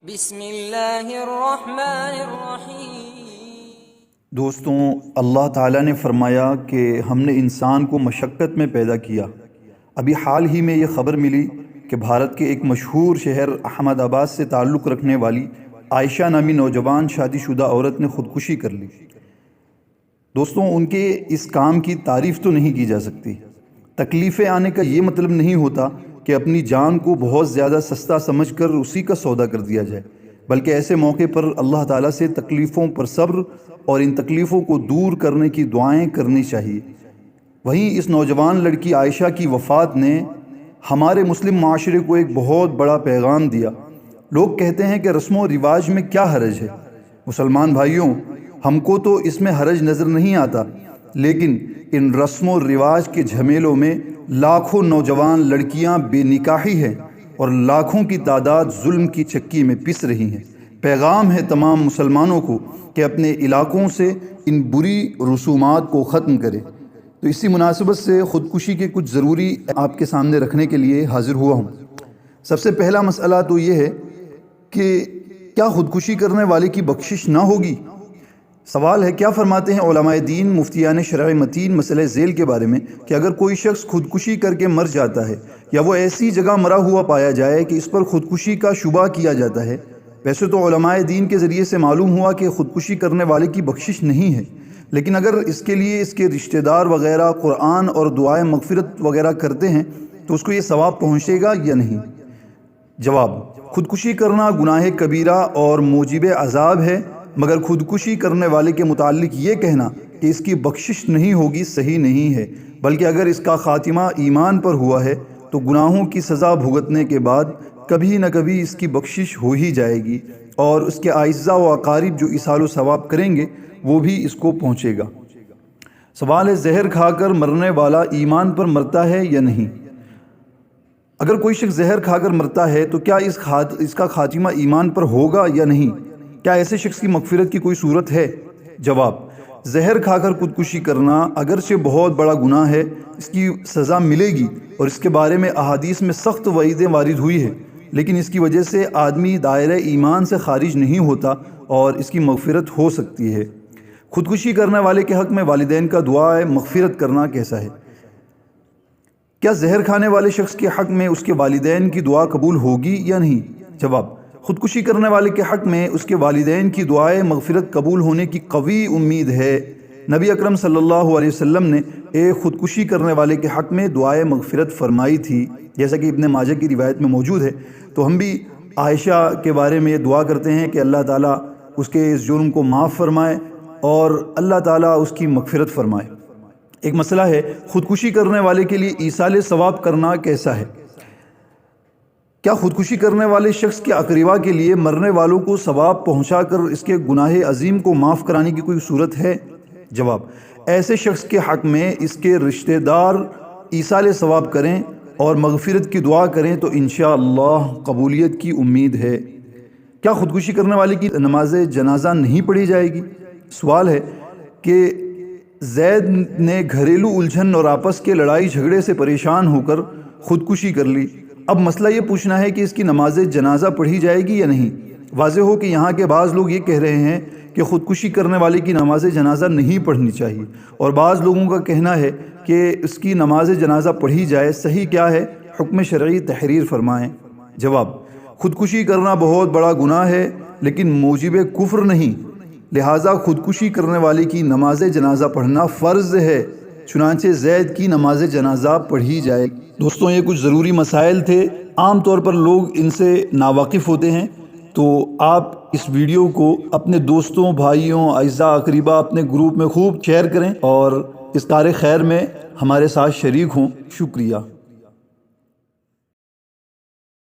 بسم اللہ الرحمن الرحیم۔ دوستوں، اللہ تعالیٰ نے فرمایا کہ ہم نے انسان کو مشقت میں پیدا کیا۔ ابھی حال ہی میں یہ خبر ملی کہ بھارت کے ایک مشہور شہر احمد آباد سے تعلق رکھنے والی عائشہ نامی نوجوان شادی شدہ عورت نے خودکشی کر لی۔ دوستوں، ان کے اس کام کی تعریف تو نہیں کی جا سکتی۔ تکلیفیں آنے کا یہ مطلب نہیں ہوتا کہ اپنی جان کو بہت زیادہ سستا سمجھ کر اسی کا سودا کر دیا جائے، بلکہ ایسے موقع پر اللہ تعالیٰ سے تکلیفوں پر صبر اور ان تکلیفوں کو دور کرنے کی دعائیں کرنی چاہیے۔ وہیں اس نوجوان لڑکی عائشہ کی وفات نے ہمارے مسلم معاشرے کو ایک بہت بڑا پیغام دیا۔ لوگ کہتے ہیں کہ رسم و رواج میں کیا حرج ہے؟ مسلمان بھائیوں، ہم کو تو اس میں حرج نظر نہیں آتا، لیکن ان رسم و رواج کے جھمیلوں میں لاکھوں نوجوان لڑکیاں بے نکاحی ہیں اور لاکھوں کی تعداد ظلم کی چکی میں پس رہی ہیں۔ پیغام ہے تمام مسلمانوں کو کہ اپنے علاقوں سے ان بری رسومات کو ختم کرے۔ تو اسی مناسبت سے خودکشی کے کچھ ضروری آپ کے سامنے رکھنے کے لیے حاضر ہوا ہوں۔ سب سے پہلا مسئلہ تو یہ ہے کہ کیا خودکشی کرنے والے کی بخشش نہ ہوگی؟ سوال ہے، کیا فرماتے ہیں علماء دین مفتیان شرع متین مسئلہ ذیل کے بارے میں کہ اگر کوئی شخص خودکشی کر کے مر جاتا ہے یا وہ ایسی جگہ مرا ہوا پایا جائے کہ اس پر خودکشی کا شبہ کیا جاتا ہے؟ ویسے تو علماء دین کے ذریعے سے معلوم ہوا کہ خودکشی کرنے والے کی بخشش نہیں ہے، لیکن اگر اس کے لیے اس کے رشتہ دار وغیرہ قرآن اور دعائیں مغفرت وغیرہ کرتے ہیں تو اس کو یہ ثواب پہنچے گا یا نہیں؟ جواب: خودکشی کرنا گناہ کبیرہ اور موجب عذاب ہے، مگر خودکشی کرنے والے کے متعلق یہ کہنا کہ اس کی بخشش نہیں ہوگی صحیح نہیں ہے، بلکہ اگر اس کا خاتمہ ایمان پر ہوا ہے تو گناہوں کی سزا بھگتنے کے بعد کبھی نہ کبھی اس کی بخشش ہو ہی جائے گی، اور اس کے اعزاء و اقارب جو ایصال و ثواب کریں گے وہ بھی اس کو پہنچے گا۔ سوال ہے، زہر کھا کر مرنے والا ایمان پر مرتا ہے یا نہیں؟ اگر کوئی شخص زہر کھا کر مرتا ہے تو کیا اس کا خاتمہ ایمان پر ہوگا یا نہیں؟ کیا ایسے شخص کی مغفرت کی کوئی صورت ہے؟ جواب: زہر کھا کر خودکشی کرنا اگرچہ بہت بڑا گناہ ہے، اس کی سزا ملے گی اور اس کے بارے میں احادیث میں سخت وعیدیں وارد ہوئی ہے، لیکن اس کی وجہ سے آدمی دائرہ ایمان سے خارج نہیں ہوتا اور اس کی مغفرت ہو سکتی ہے۔ خودکشی کرنے والے کے حق میں والدین کا دعائے مغفرت کرنا کیسا ہے؟ کیا زہر کھانے والے شخص کے حق میں اس کے والدین کی دعا قبول ہوگی یا نہیں؟ جواب: خودکشی کرنے والے کے حق میں اس کے والدین کی دعائے مغفرت قبول ہونے کی قوی امید ہے۔ نبی اکرم صلی اللہ علیہ وسلم نے ایک خودکشی کرنے والے کے حق میں دعائے مغفرت فرمائی تھی، جیسا کہ ابن ماجہ کی روایت میں موجود ہے۔ تو ہم بھی عائشہ کے بارے میں دعا کرتے ہیں کہ اللہ تعالیٰ اس کے اس جرم کو معاف فرمائے اور اللہ تعالیٰ اس کی مغفرت فرمائے۔ ایک مسئلہ ہے، خودکشی کرنے والے کے لیے ایصال ثواب کرنا کیسا ہے؟ کیا خودکشی کرنے والے شخص کے اقربا کے لیے مرنے والوں کو ثواب پہنچا کر اس کے گناہ عظیم کو معاف کرانے کی کوئی صورت ہے؟ جواب: ایسے شخص کے حق میں اس کے رشتہ دار ایصال ثواب کریں اور مغفرت کی دعا کریں تو انشاءاللہ قبولیت کی امید ہے۔ کیا خودکشی کرنے والے کی نماز جنازہ نہیں پڑھی جائے گی؟ سوال ہے کہ زید نے گھریلو الجھن اور آپس کے لڑائی جھگڑے سے پریشان ہو کر خودکشی کر لی۔ اب مسئلہ یہ پوچھنا ہے کہ اس کی نماز جنازہ پڑھی جائے گی یا نہیں۔ واضح ہو کہ یہاں کے بعض لوگ یہ کہہ رہے ہیں کہ خودکشی کرنے والے کی نماز جنازہ نہیں پڑھنی چاہیے، اور بعض لوگوں کا کہنا ہے کہ اس کی نماز جنازہ پڑھی جائے۔ صحیح کیا ہے؟ حکم شرعی تحریر فرمائیں۔ جواب: خودکشی کرنا بہت بڑا گناہ ہے لیکن موجب کفر نہیں، لہٰذا خودکشی کرنے والے کی نماز جنازہ پڑھنا فرض ہے، چنانچہ زید کی نماز جنازہ پڑھی جائے۔ دوستوں، یہ کچھ ضروری مسائل تھے، عام طور پر لوگ ان سے ناواقف ہوتے ہیں، تو آپ اس ویڈیو کو اپنے دوستوں، بھائیوں، اعزاء اقربا اپنے گروپ میں خوب شیئر کریں اور اس کار خیر میں ہمارے ساتھ شریک ہوں۔ شکریہ۔